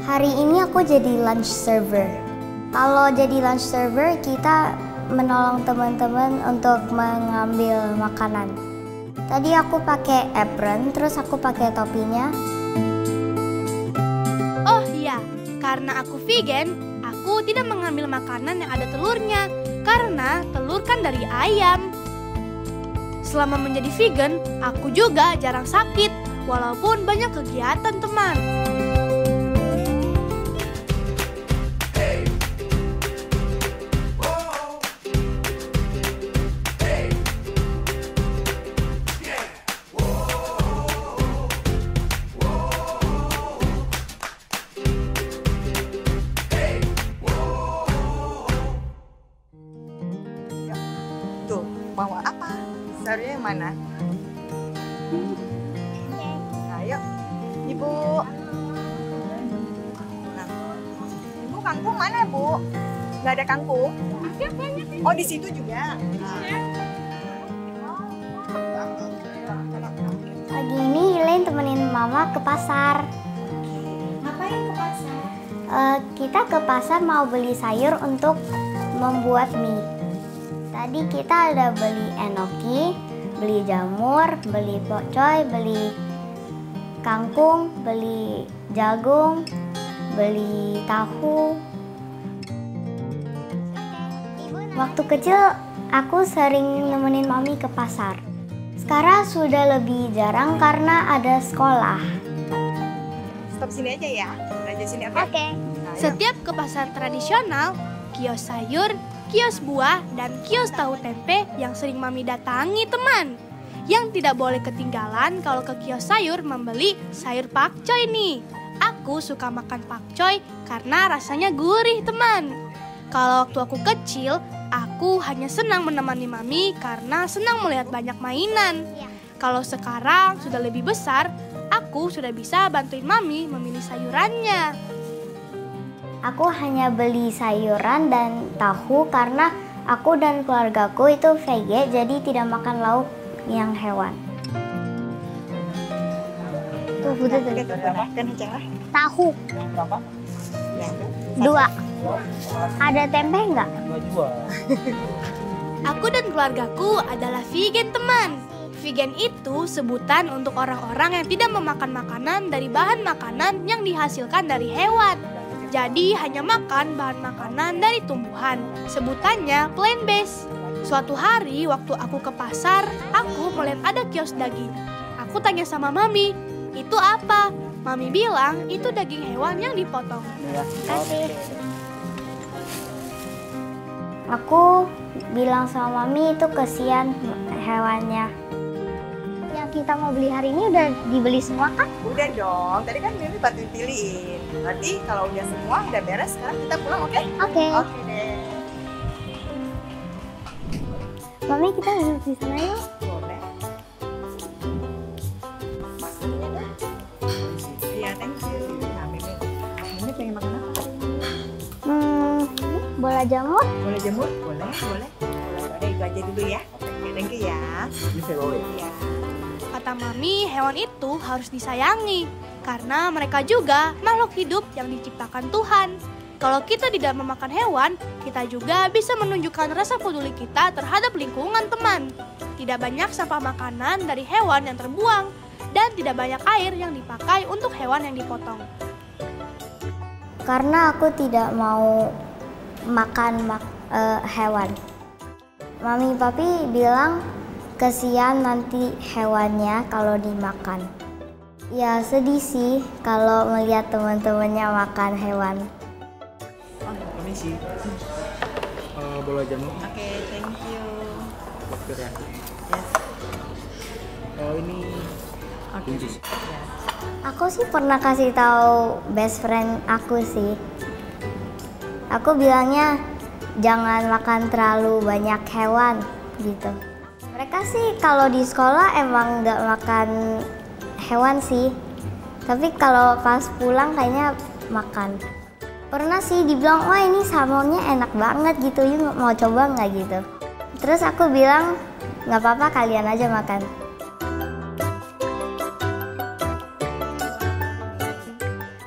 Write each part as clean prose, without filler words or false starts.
Hari ini aku jadi lunch server. Kalau jadi lunch server, kita menolong teman-teman untuk mengambil makanan. Tadi aku pakai apron, terus aku pakai topinya. Oh iya, karena aku vegan, aku tidak mengambil makanan yang ada telurnya. Karena telur kan dari ayam. Selama menjadi vegan, aku juga jarang sakit, walaupun banyak kegiatan, teman. Tuh, mau apa? Sayurnya yang mana? Ayo, Ibu. Nah, Ibu kangkung mana, Bu? Nggak ada kangkung? Oh, di situ juga. Pagi ini Elaine temenin Mama ke pasar. Ngapain ke pasar? Kita ke pasar mau beli sayur untuk membuat mie. Tadi kita ada beli enoki, beli jamur, beli pokcoy, beli kangkung, beli jagung, beli tahu. Waktu kecil aku sering nemenin Mami ke pasar. Sekarang sudah lebih jarang karena ada sekolah. Stop sini aja ya. Belajar sini, oke? Oke. Nah, ayo. Setiap ke pasar tradisional, kios sayur, kios buah, dan kios tahu tempe yang sering Mami datangi, teman. Yang tidak boleh ketinggalan kalau ke kios sayur membeli sayur pakcoy nih. Aku suka makan pakcoy karena rasanya gurih, teman. Kalau waktu aku kecil, aku hanya senang menemani Mami karena senang melihat banyak mainan. Kalau sekarang sudah lebih besar, aku sudah bisa bantuin Mami memilih sayurannya. Aku hanya beli sayuran dan tahu karena aku dan keluargaku itu VG, jadi tidak makan lauk yang hewan. Tuh, butuh tuh. Oke, tuh, berapa? Kan aja lah. Tahu Berapa? Ya. 2. Ada tempe nggak? 2 Aku dan keluargaku adalah vegan, teman. Vegan itu sebutan untuk orang-orang yang tidak memakan makanan dari bahan makanan yang dihasilkan dari hewan. Jadi hanya makan bahan makanan dari tumbuhan. Sebutannya plant-based. Suatu hari waktu aku ke pasar, aku melihat ada kios daging. Aku tanya sama Mami, itu apa? Mami bilang itu daging hewan yang dipotong. Kasih. Aku bilang sama Mami itu kesian hewannya. Yang kita mau beli hari ini udah dibeli semua kan? Udah dong, tadi kan Mimi bantuin pilihin. Nanti kalau udah semua, udah beres, sekarang kita pulang, oke? Oke. Oke deh. Mami kita duduk di sana yuk. Boleh. Maksudnya dah. Iya, thank you. Nah, Mimi pengen makan apa? Bola jamur. Boleh jamur? Boleh, boleh. Udah itu aja dulu ya. Oke, thank you ya. Ini saya bawa ya? Iya. Kata Mami, hewan itu harus disayangi karena mereka juga makhluk hidup yang diciptakan Tuhan. Kalau kita tidak memakan hewan, kita juga bisa menunjukkan rasa peduli kita terhadap lingkungan, teman. Tidak banyak sampah makanan dari hewan yang terbuang dan tidak banyak air yang dipakai untuk hewan yang dipotong. Karena aku tidak mau makan hewan. Mami papi bilang kesian nanti hewannya kalau dimakan. Ya sedih sih kalau melihat teman-temannya makan hewan. Permisi. Bola jamur. Oke, thank you. Waktu ya. Yes. Ini kunci. Aku sih pernah kasih tahu best friend aku sih. Aku bilangnya jangan makan terlalu banyak hewan gitu. Mereka sih kalau di sekolah emang nggak makan hewan sih. Tapi kalau pas pulang kayaknya makan. Pernah sih dibilang, wah ini salmonnya enak banget gitu, yuk mau coba nggak gitu. Terus aku bilang, nggak apa-apa kalian aja makan.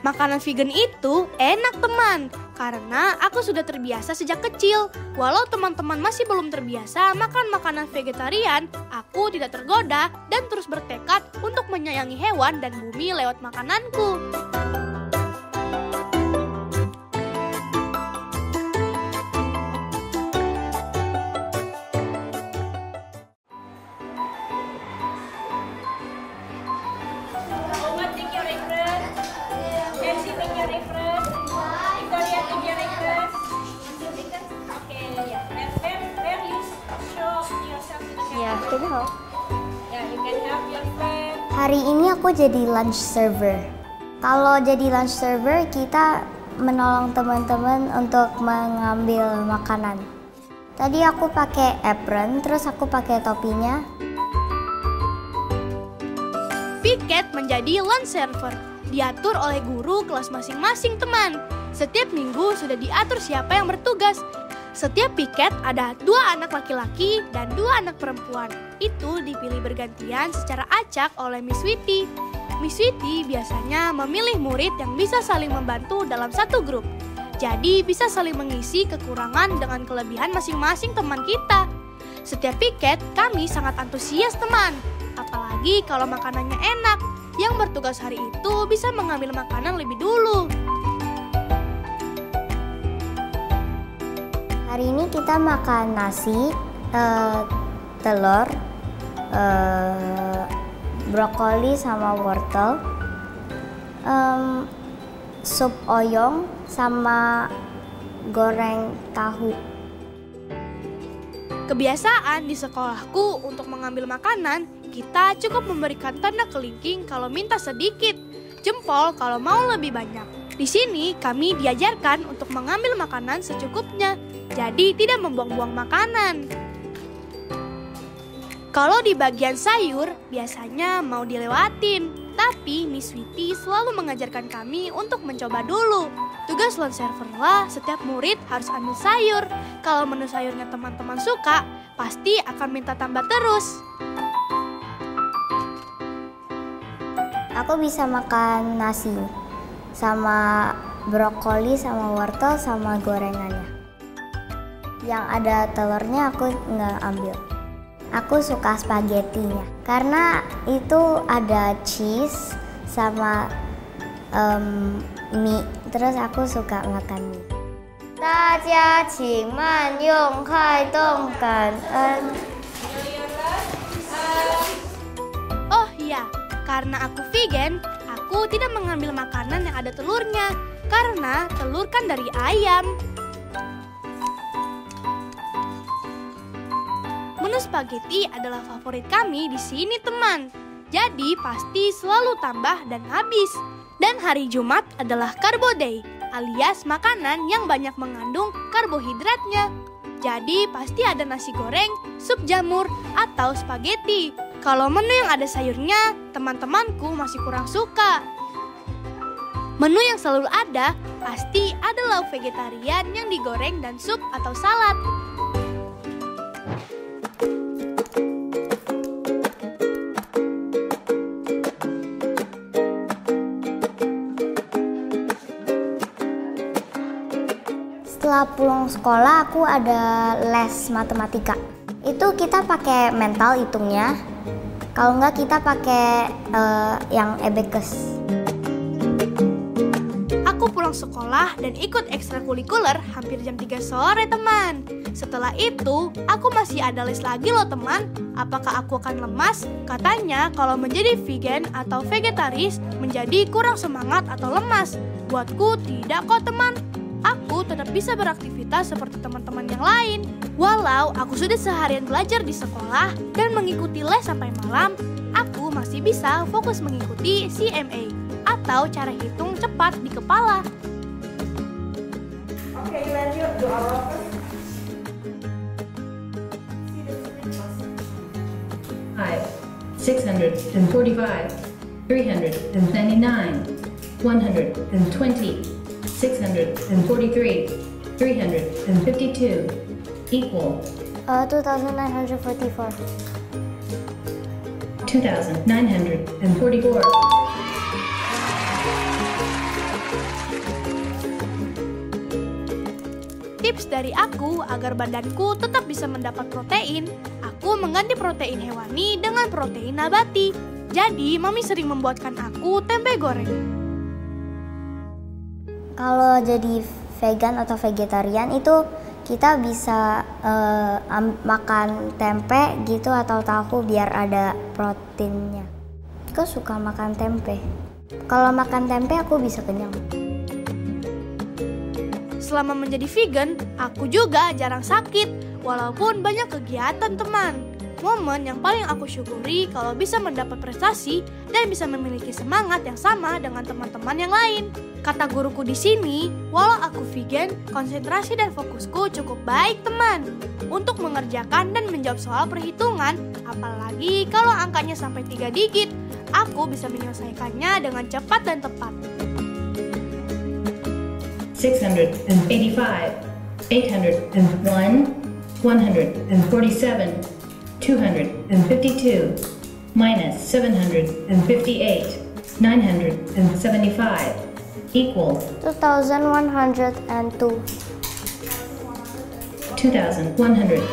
Makanan vegan itu enak teman, karena aku sudah terbiasa sejak kecil. Walau teman-teman masih belum terbiasa makan makanan vegetarian, aku tidak tergoda dan terus bertekad untuk menyayangi hewan dan bumi lewat makananku. Hari ini aku jadi lunch server. Kalau jadi lunch server, kita menolong teman-teman untuk mengambil makanan. Tadi aku pakai apron, terus aku pakai topinya. Piket menjadi lunch server. Diatur oleh guru kelas masing-masing teman. Setiap minggu sudah diatur siapa yang bertugas. Setiap piket ada 2 anak laki-laki dan 2 anak perempuan. Itu dipilih bergantian secara acak oleh Miss Witty. Miss Witty biasanya memilih murid yang bisa saling membantu dalam satu grup. Jadi bisa saling mengisi kekurangan dengan kelebihan masing-masing teman kita. Setiap piket kami sangat antusias teman. Apalagi kalau makanannya enak. Yang bertugas hari itu bisa mengambil makanan lebih dulu. Hari ini kita makan nasi, telur, brokoli sama wortel, sup oyong sama goreng tahu. Kebiasaan di sekolahku untuk mengambil makanan, kita cukup memberikan tanda kelingking kalau minta sedikit, jempol kalau mau lebih banyak. Di sini kami diajarkan untuk mengambil makanan secukupnya, jadi tidak membuang-buang makanan. Kalau di bagian sayur, biasanya mau dilewatin, tapi Miss Witty selalu mengajarkan kami untuk mencoba dulu. Tugas lunch server lah, setiap murid harus ambil sayur. Kalau menu sayurnya teman-teman suka, pasti akan minta tambah terus. Aku bisa makan nasi sama brokoli sama wortel sama gorengannya. Yang ada telurnya aku nggak ambil. Aku suka spaghettinya karena itu ada cheese sama mie. Terus aku suka makan mie. 大家请慢用开动感恩。 Oh iya, karena aku vegan, aku tidak mengambil makanan yang ada telurnya. Karena telur kan dari ayam. Menu spaghetti adalah favorit kami di sini teman. Jadi pasti selalu tambah dan habis. Dan hari Jumat adalah Carbo Day, alias makanan yang banyak mengandung karbohidratnya. Jadi pasti ada nasi goreng, sup jamur, atau spaghetti. Kalau menu yang ada sayurnya, teman-temanku masih kurang suka. Menu yang selalu ada, pasti ada lauk vegetarian yang digoreng dan sup atau salad. Setelah pulang sekolah aku ada les matematika. Itu kita pakai mental hitungnya. Kalau enggak kita pakai yang abacus. Aku pulang sekolah dan ikut ekstrakurikuler hampir jam 3 sore teman. Setelah itu aku masih ada les lagi loh teman. Apakah aku akan lemas? Katanya kalau menjadi vegan atau vegetaris menjadi kurang semangat atau lemas. Buatku tidak kok teman. Aku tetap bisa beraktivitas seperti teman-teman yang lain. Walau aku sudah seharian belajar di sekolah dan mengikuti les sampai malam, aku masih bisa fokus mengikuti CMA atau cara hitung cepat di kepala. Oke, lanjut doa rohani. 645, 329, 120, 643, 352, equal 2944. 2,944. Tips dari aku agar badanku tetap bisa mendapat protein, aku mengganti protein hewani dengan protein nabati. Jadi, Mami sering membuatkan aku tempe goreng. Kalau jadi vegan atau vegetarian itu kita bisa makan tempe gitu atau tahu biar ada proteinnya. Aku suka makan tempe. Kalau makan tempe aku bisa kenyang. Selama menjadi vegan, aku juga jarang sakit, walaupun banyak kegiatan teman. Momen yang paling aku syukuri kalau bisa mendapat prestasi dan bisa memiliki semangat yang sama dengan teman-teman yang lain. Kata guruku di sini, walau aku vegan, konsentrasi dan fokusku cukup baik teman. Untuk mengerjakan dan menjawab soal perhitungan, apalagi kalau angkanya sampai 3 digit, aku bisa menyelesaikannya dengan cepat dan tepat. 685, 801, 147, 252, minus 758, 975, equal 2102. 2102.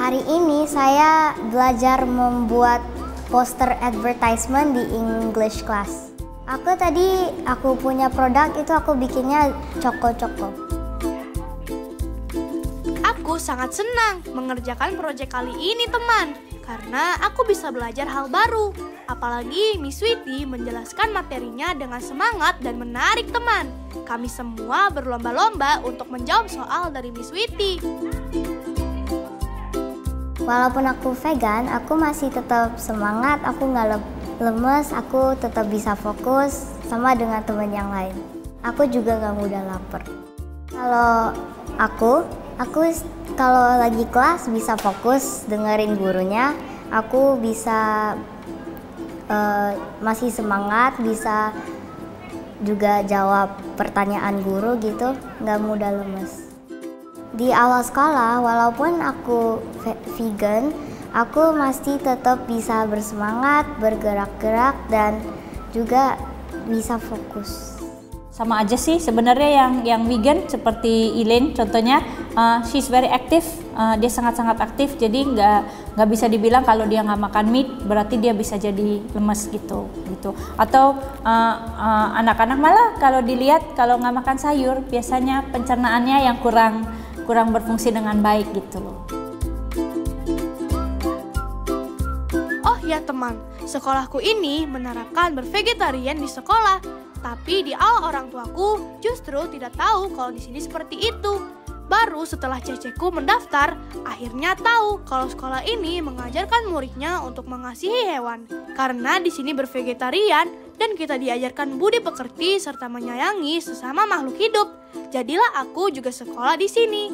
Hari ini saya belajar membuat poster advertisement di English class. Aku punya produk itu aku bikinnya Choco-Choco. Aku sangat senang mengerjakan proyek kali ini teman, karena aku bisa belajar hal baru. Apalagi Miss Sweety menjelaskan materinya dengan semangat dan menarik teman. Kami semua berlomba-lomba untuk menjawab soal dari Miss Sweety. Walaupun aku vegan, aku masih tetap semangat, aku nggak lemes, aku tetap bisa fokus sama dengan teman yang lain. Aku juga nggak mudah lapar. Kalau aku kalau lagi kelas bisa fokus dengerin gurunya, aku bisa masih semangat, bisa juga jawab pertanyaan guru gitu, nggak mudah lemes. Di awal sekolah, walaupun aku vegan, aku masih tetap bisa bersemangat, bergerak-gerak, dan juga bisa fokus. Sama aja sih sebenarnya yang vegan seperti Elaine contohnya, she's very active, dia sangat-sangat aktif, jadi nggak bisa dibilang kalau dia nggak makan meat berarti dia bisa jadi lemes gitu. Atau anak-anak malah kalau dilihat kalau nggak makan sayur biasanya pencernaannya yang kurang berfungsi dengan baik gitu loh. Oh ya teman, sekolahku ini menerapkan bervegetarian di sekolah, tapi di awal orang tuaku justru tidak tahu kalau di sini seperti itu. Baru setelah ceceku mendaftar, akhirnya tahu kalau sekolah ini mengajarkan muridnya untuk mengasihi hewan. Karena di sini bervegetarian dan kita diajarkan budi pekerti serta menyayangi sesama makhluk hidup. Jadilah aku juga sekolah di sini.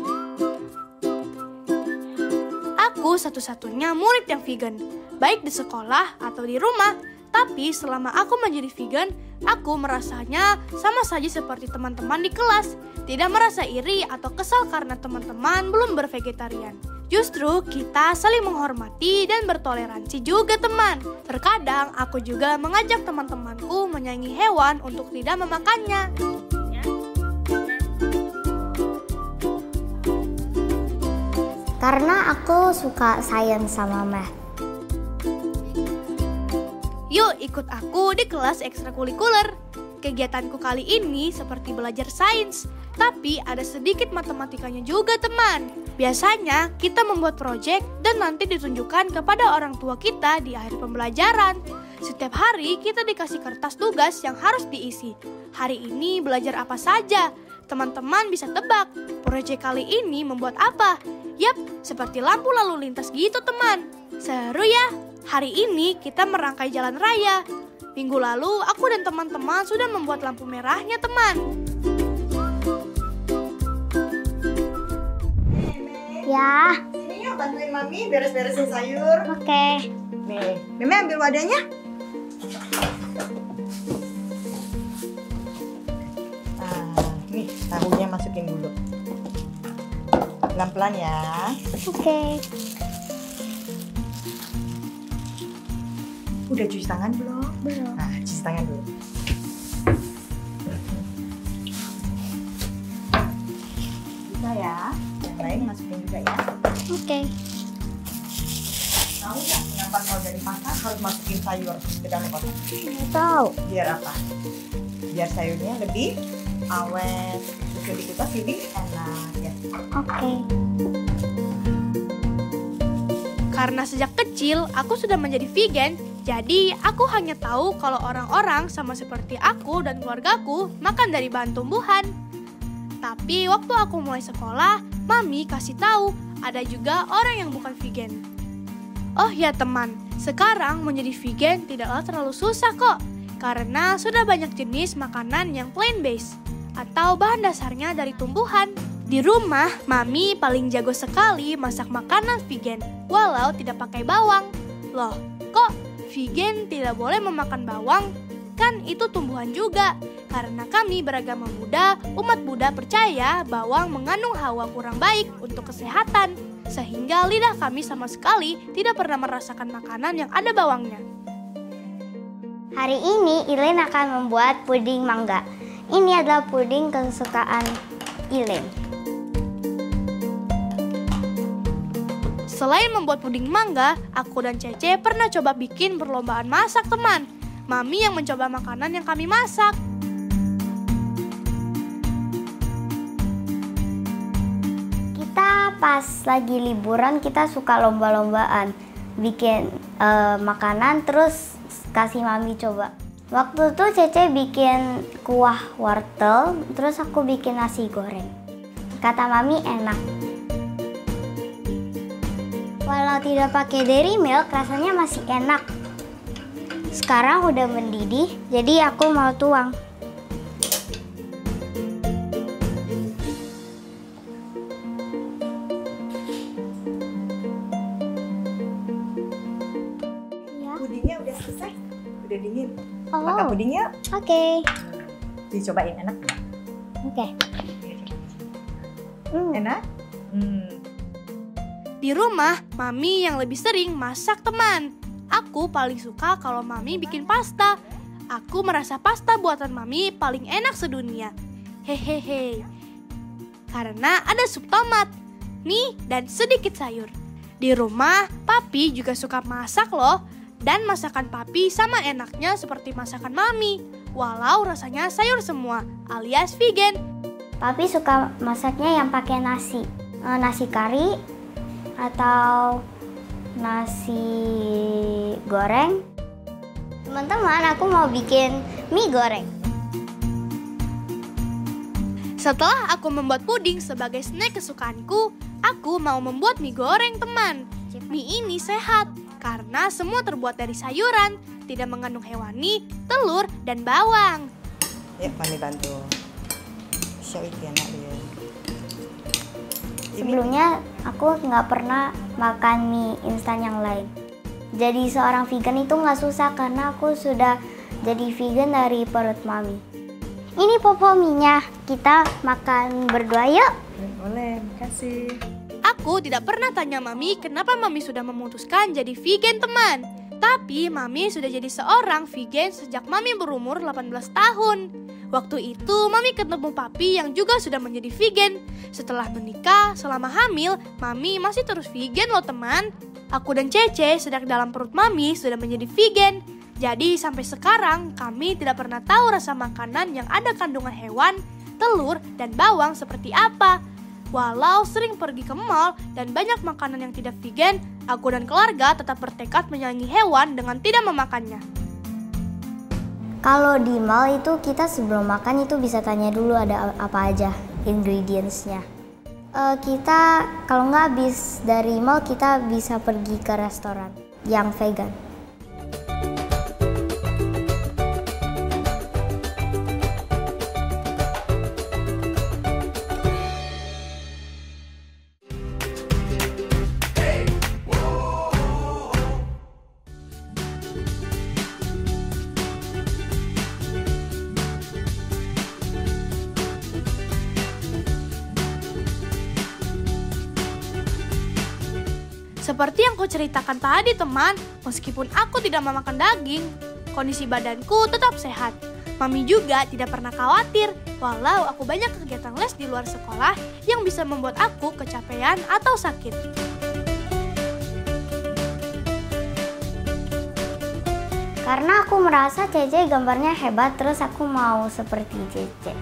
Aku satu-satunya murid yang vegan, baik di sekolah atau di rumah. Tapi selama aku menjadi vegan, aku merasanya sama saja seperti teman-teman di kelas. Tidak merasa iri atau kesal karena teman-teman belum bervegetarian. Justru kita saling menghormati dan bertoleransi juga teman. Terkadang aku juga mengajak teman-temanku menyayangi hewan untuk tidak memakannya. Karena aku suka sains sama math. Yuk ikut aku di kelas ekstrakurikuler. Kegiatanku kali ini seperti belajar sains, tapi ada sedikit matematikanya juga teman. Biasanya kita membuat proyek dan nanti ditunjukkan kepada orang tua kita di akhir pembelajaran. Setiap hari kita dikasih kertas tugas yang harus diisi. Hari ini belajar apa saja? Teman-teman bisa tebak, proyek kali ini membuat apa? Yap, seperti lampu lalu lintas gitu teman. Seru ya, hari ini kita merangkai jalan raya. Minggu lalu, aku dan teman-teman sudah membuat lampu merahnya, teman. Ya, Sini yuk bantuin Mami beres-beresin sayur. oke. Nih, Meme ambil wadahnya. Nih tahunya masukin dulu. Pelan-pelan ya. Oke. Udah cuci tangan belum? Belum. Nah, cuci tangan dulu. Bisa ya. Yang lain masukin juga ya. Oke. Tahu nggak kenapa kalau dari masak harus masukin sayur ke dalam kotak? Nggak tahu. Biar apa? Biar sayurnya lebih awet, terus lebih kupas, lebih enak ya. Oke. Karena sejak kecil aku sudah menjadi vegan, jadi aku hanya tahu kalau orang-orang sama seperti aku dan keluargaku makan dari bahan tumbuhan. Tapi waktu aku mulai sekolah, Mami kasih tahu ada juga orang yang bukan vegan. Oh ya teman, sekarang menjadi vegan tidaklah terlalu susah kok, karena sudah banyak jenis makanan yang plant-based atau bahan dasarnya dari tumbuhan. Di rumah, Mami paling jago sekali masak makanan vegan, walau tidak pakai bawang. Loh, kok vegan tidak boleh memakan bawang? Kan itu tumbuhan juga. Karena kami beragama Buddha, umat Buddha percaya bawang mengandung hawa kurang baik untuk kesehatan. Sehingga lidah kami sama sekali tidak pernah merasakan makanan yang ada bawangnya. Hari ini Ilen akan membuat puding mangga. Ini adalah puding kesukaan Ilen. Selain membuat puding mangga, aku dan Cece pernah coba bikin perlombaan masak, teman. Mami yang mencoba makanan yang kami masak. Kita pas lagi liburan kita suka lomba-lombaan. Bikin makanan terus kasih Mami coba. Waktu itu Cece bikin kuah wortel, terus aku bikin nasi goreng. Kata Mami enak. Walau tidak pakai dairy milk, rasanya masih enak. Sekarang udah mendidih, jadi aku mau tuang. Ya. Pudingnya udah selesai, udah dingin. Oh. Makan pudingnya, Oke. dicobain enak nggak? Oke. Enak? Di rumah, Mami yang lebih sering masak, teman. Aku paling suka kalau Mami bikin pasta. Aku merasa pasta buatan Mami paling enak sedunia. Hehehe. Karena ada sup tomat, mie, dan sedikit sayur. Di rumah, Papi juga suka masak loh. Dan masakan Papi sama enaknya seperti masakan Mami. Walau rasanya sayur semua, alias vegan. Papi suka masaknya yang pakai nasi. Nasi kari atau nasi goreng. Teman-teman, aku mau bikin mie goreng. Setelah aku membuat puding sebagai snack kesukaanku, aku mau membuat mie goreng, teman. Mie ini sehat karena semua terbuat dari sayuran, tidak mengandung hewani, telur, dan bawang. Ya, Mami bantu. Show it ya, nak dia. Sebelumnya aku nggak pernah makan mie instan yang lain. Jadi seorang vegan itu nggak susah karena aku sudah jadi vegan dari perut Mami. Ini popo mie-nya, kita makan berdua yuk. Boleh, makasih. Aku tidak pernah tanya Mami kenapa Mami sudah memutuskan jadi vegan, teman. Tapi Mami sudah jadi seorang vegan sejak Mami berumur 18 tahun. Waktu itu Mami ketemu Papi yang juga sudah menjadi vegan. Setelah menikah, selama hamil, Mami masih terus vegan loh, teman. Aku dan Cece sedang dalam perut Mami sudah menjadi vegan. Jadi sampai sekarang kami tidak pernah tahu rasa makanan yang ada kandungan hewan, telur, dan bawang seperti apa. Walau sering pergi ke mall dan banyak makanan yang tidak vegan, aku dan keluarga tetap bertekad menyayangi hewan dengan tidak memakannya. Kalau di mall itu kita sebelum makan itu bisa tanya dulu ada apa aja ingredients-nya. Kita kalau nggak habis dari mall kita bisa pergi ke restoran yang vegan. Seperti yang kuceritakan tadi teman, meskipun aku tidak memakan daging, kondisi badanku tetap sehat. Mami juga tidak pernah khawatir, walau aku banyak kegiatan les di luar sekolah yang bisa membuat aku kecapean atau sakit. Karena aku merasa Cece gambarnya hebat, terus aku mau seperti Cece.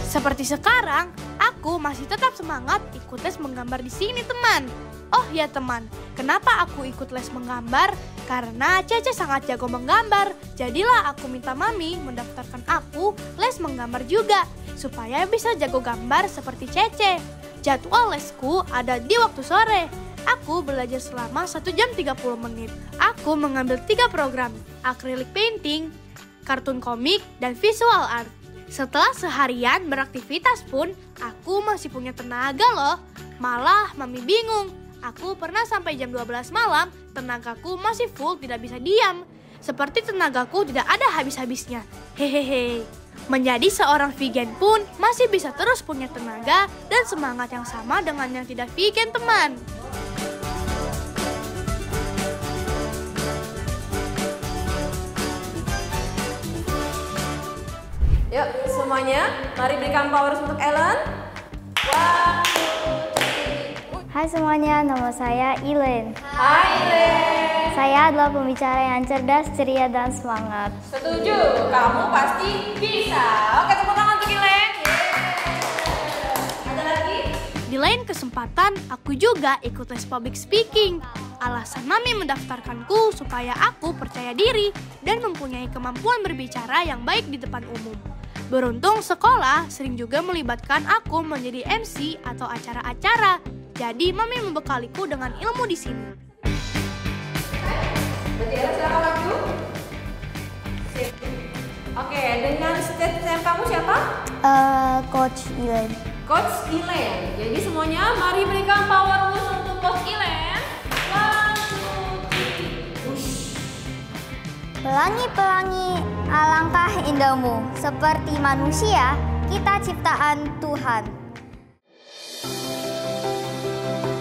Seperti sekarang, aku masih tetap semangat ikut les menggambar di sini, teman. Oh ya teman, kenapa aku ikut les menggambar? Karena Cece sangat jago menggambar. Jadilah aku minta Mami mendaftarkan aku les menggambar juga, supaya bisa jago gambar seperti Cece. Jadwal lesku ada di waktu sore. Aku belajar selama 1 jam 30 menit. Aku mengambil 3 program, acrylic painting, kartun komik, dan visual art. Setelah seharian beraktivitas pun, aku masih punya tenaga loh. Malah Mami bingung. Aku pernah sampai jam 12 malam, tenagaku masih full, tidak bisa diam. Seperti tenagaku tidak ada habis-habisnya. Hehehe. Menjadi seorang vegan pun masih bisa terus punya tenaga dan semangat yang sama dengan yang tidak vegan, teman. Yuk semuanya, mari berikan power untuk Ellen. Hai semuanya, nama saya Elaine. Hai Ellen. Saya adalah pembicara yang cerdas, ceria, dan semangat. Setuju, kamu pasti bisa. Oke, tepuk tangan untuk Ellen. Ada lagi? Di lain kesempatan, aku juga ikut les public speaking. Alasan Mami mendaftarkanku supaya aku percaya diri dan mempunyai kemampuan berbicara yang baik di depan umum. Beruntung sekolah sering juga melibatkan aku menjadi MC atau acara-acara. Jadi Mami membekaliku dengan ilmu di sini. Berarti Ellen silakan maju. Sip. Oke, dengan stage name kamu siapa? Coach Elaine. Coach Ellen. Jadi semuanya mari berikan power untuk Coach Ellen. 1, 2, 3, push. Pelangi-pelangi alangkah indahmu, seperti manusia, kita ciptaan Tuhan.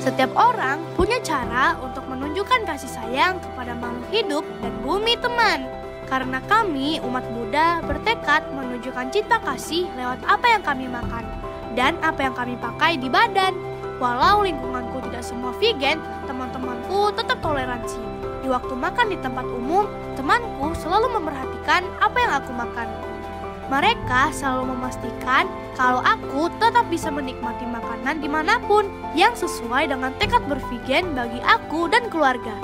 Setiap orang punya cara untuk menunjukkan kasih sayang kepada makhluk hidup dan bumi, teman. Karena kami, umat Buddha, bertekad menunjukkan cinta kasih lewat apa yang kami makan dan apa yang kami pakai di badan. Walau lingkunganku tidak semua vegan, teman-temanku tetap toleransi. Di waktu makan di tempat umum, temanku selalu memperhatikan apa yang aku makan. Mereka selalu memastikan kalau aku tetap bisa menikmati makanan dimanapun yang sesuai dengan tekad bervegan bagi aku dan keluarga.